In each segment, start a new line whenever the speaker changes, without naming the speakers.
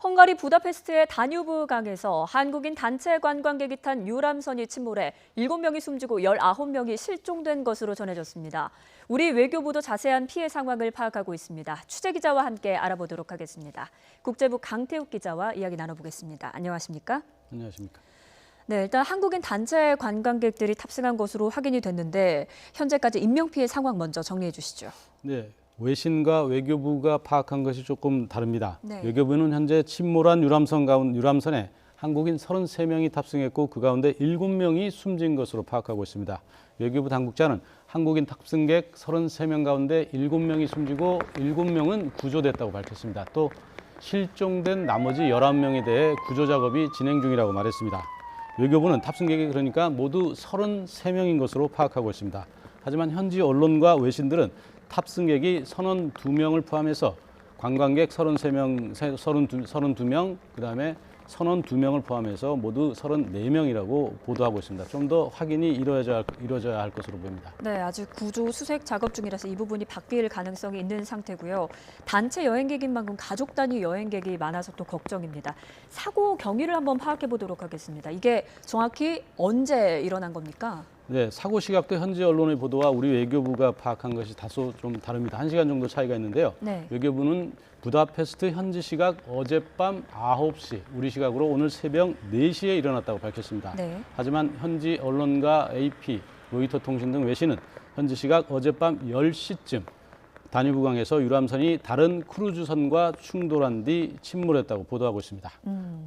헝가리 부다페스트의 다뉴브 강에서 한국인 단체 관광객이 탄 유람선이 침몰해 7명이 숨지고 19명이 실종된 것으로 전해졌습니다. 우리 외교부도 자세한 피해 상황을 파악하고 있습니다. 취재기자와 함께 알아보도록 하겠습니다. 국제부 강태욱 기자와 이야기 나눠보겠습니다. 안녕하십니까?
안녕하십니까?
네, 일단 한국인 단체 관광객들이 탑승한 것으로 확인이 됐는데 현재까지 인명피해 상황 먼저 정리해 주시죠.
네, 외신과 외교부가 파악한 것이 조금 다릅니다.
네.
외교부는 현재 침몰한 유람선에 한국인 33명이 탑승했고 그 가운데 7명이 숨진 것으로 파악하고 있습니다. 외교부 당국자는 한국인 탑승객 33명 가운데 7명이 숨지고 7명은 구조됐다고 밝혔습니다. 또 실종된 나머지 11명에 대해 구조 작업이 진행 중이라고 말했습니다. 외교부는 탑승객이 그러니까 모두 33명인 것으로 파악하고 있습니다. 하지만 현지 언론과 외신들은 탑승객이 선원 2명을 포함해서 관광객 32명, 그다음에 선원 2명을 포함해서 모두 34명이라고 보도하고 있습니다. 좀 더 확인이 이루어져야 할 것으로 보입니다.
네, 아직 구조 수색 작업 중이라서 이 부분이 바뀔 가능성이 있는 상태고요. 단체 여행객인 만큼 가족 단위 여행객이 많아서 또 걱정입니다. 사고 경위를 한번 파악해 보도록 하겠습니다. 이게 정확히 언제 일어난 겁니까?
네, 사고 시각도 현지 언론의 보도와 우리 외교부가 파악한 것이 다소 좀 다릅니다. 1시간 정도 차이가 있는데요.
네.
외교부는 부다페스트 현지 시각 어젯밤 9시, 우리 시각으로 오늘 새벽 4시에 일어났다고 밝혔습니다.
네.
하지만 현지 언론과 AP, 로이터 통신 등 외신은 현지 시각 어젯밤 10시쯤 다뉴브강에서 유람선이 다른 크루즈선과 충돌한 뒤 침몰했다고 보도하고 있습니다.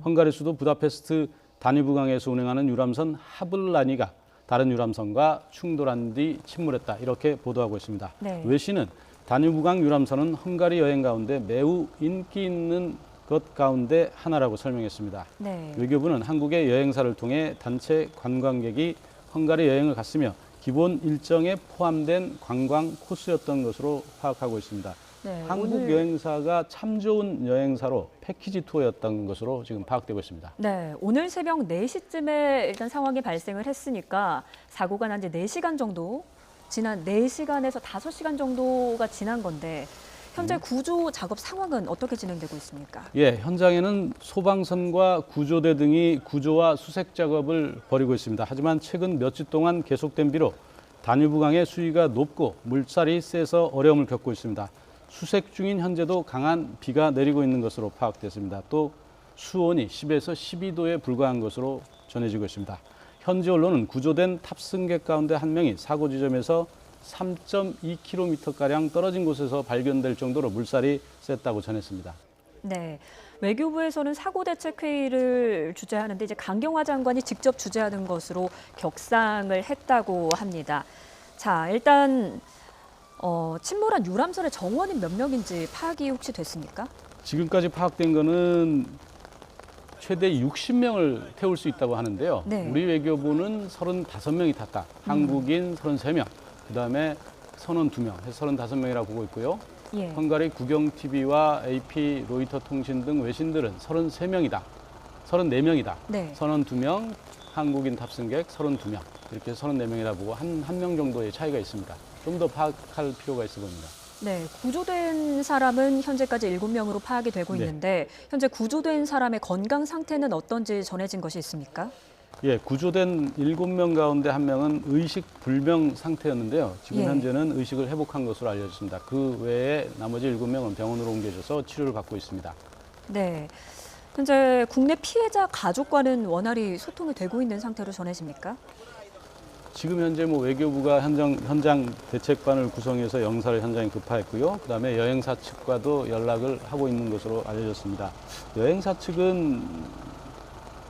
헝가리 수도 부다페스트 다뉴브강에서 운행하는 유람선 하블라니가 다른 유람선과 충돌한 뒤 침몰했다, 이렇게 보도하고 있습니다.
네.
외신은 다뉴브강 유람선은 헝가리 여행 가운데 매우 인기 있는 것 가운데 하나라고 설명했습니다.
네.
외교부는 한국의 여행사를 통해 단체 관광객이 헝가리 여행을 갔으며 기본 일정에 포함된 관광 코스였던 것으로 파악하고 있습니다.
네,
한국 여행사가 참 좋은 여행사로 패키지 투어였던 것으로 지금 파악되고 있습니다.
네, 오늘 새벽 4시쯤에 일단 상황이 발생을 했으니까 사고가 난 지 4시간 정도 지난 4시간에서 5시간 정도가 지난 건데 현재 구조 작업 상황은 어떻게 진행되고 있습니까?
예, 현장에는 소방선과 구조대 등이 구조와 수색 작업을 벌이고 있습니다. 하지만 최근 몇 주 동안 계속된 비로 다뉴브강의 수위가 높고 물살이 세서 어려움을 겪고 있습니다. 수색 중인 현재도 강한 비가 내리고 있는 것으로 파악됐습니다. 또 수온이 10에서 12도에 불과한 것으로 전해지고 있습니다. 현지 언론은 구조된 탑승객 가운데 한 명이 사고 지점에서 3.2km가량 떨어진 곳에서 발견될 정도로 물살이 셌다고 전했습니다.
네, 외교부에서는 사고대책회의를 주재하는데 이제 강경화 장관이 직접 주재하는 것으로 격상을 했다고 합니다. 자, 일단 침몰한 유람선의 정원인 몇 명인지 파악이 혹시 됐습니까?
지금까지 파악된 거는 최대 60명을 태울 수 있다고 하는데요.
네.
우리 외교부는 35명이 탔다. 한국인 33명, 그다음에 선원 2명, 해서 35명이라고 보고 있고요.
예.
헝가리 국영TV와 AP, 로이터 통신 등 외신들은 33명이다. 34명이다.
네.
선원 2명, 한국인 탑승객 32명. 이렇게 34명이라 보고 한 명 정도의 차이가 있습니다. 좀 더 파악할 필요가 있어 보입니다.
네, 구조된 사람은 현재까지 7명으로 파악이 되고
네.
있는데 현재 구조된 사람의 건강 상태는 어떤지 전해진 것이 있습니까?
예, 구조된 7명 가운데 1명은 의식 불명 상태였는데요. 지금
예.
현재는 의식을 회복한 것으로 알려졌습니다. 그 외에 나머지 7명은 병원으로 옮겨져서 치료를 받고 있습니다.
네, 현재 국내 피해자 가족과는 원활히 소통이 되고 있는 상태로 전해집니까?
지금 현재 외교부가 현장 대책반을 구성해서 영사를 현장에 급파했고요. 그다음에 여행사 측과도 연락을 하고 있는 것으로 알려졌습니다. 여행사 측은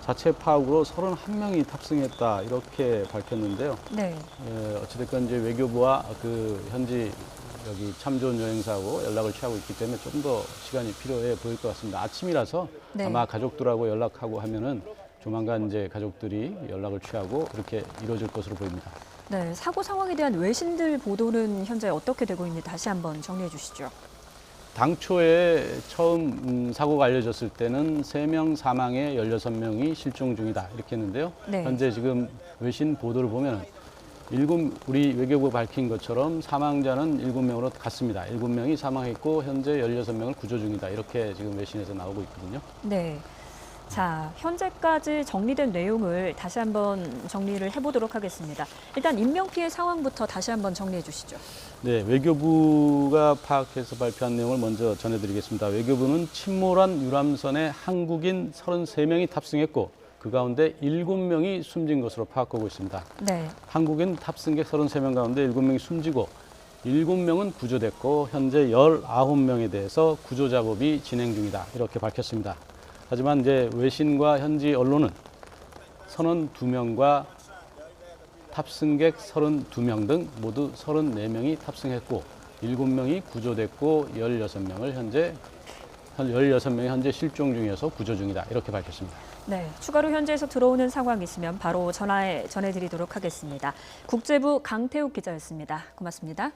자체 파악으로 31명이 탑승했다, 이렇게 밝혔는데요.
네.
어찌됐건 이제 외교부와 그 현지 여기 참 좋은 여행사하고 연락을 취하고 있기 때문에 좀 더 시간이 필요해 보일 것 같습니다. 아침이라서
네.
아마 가족들하고 연락하고 하면은 조만간 이제 가족들이 연락을 취하고 그렇게 이루어질 것으로 보입니다.
네, 사고 상황에 대한 외신들 보도는 현재 어떻게 되고 있는지 다시 한번 정리해 주시죠.
당초에 처음 사고가 알려졌을 때는 3명 사망에 16명이 실종 중이다, 이렇게 했는데요.
네.
현재 지금 외신 보도를 보면 우리 외교부 밝힌 것처럼 사망자는 7명으로 갔습니다. 7명이 사망했고 현재 16명을 구조 중이다. 이렇게 지금 외신에서 나오고 있거든요.
네. 자, 현재까지 정리된 내용을 다시 한번 정리를 해보도록 하겠습니다. 일단 인명피해 상황부터 다시 한번 정리해 주시죠.
네, 외교부가 파악해서 발표한 내용을 먼저 전해드리겠습니다. 외교부는 침몰한 유람선에 한국인 33명이 탑승했고 그 가운데 7명이 숨진 것으로 파악하고 있습니다.
네.
한국인 탑승객 33명 가운데 7명이 숨지고 7명은 구조됐고 현재 19명에 대해서 구조 작업이 진행 중이다. 이렇게 밝혔습니다. 하지만 이제 외신과 현지 언론은 선원 2명과 탑승객 32명 등 모두 34명이 탑승했고 7명이 구조됐고 16명이 현재 실종 중이어서 구조 중이다. 이렇게 밝혔습니다.
네, 추가로 현지에서 들어오는 상황이 있으면 바로 전화해 전해드리도록 하겠습니다. 국제부 강태욱 기자였습니다. 고맙습니다.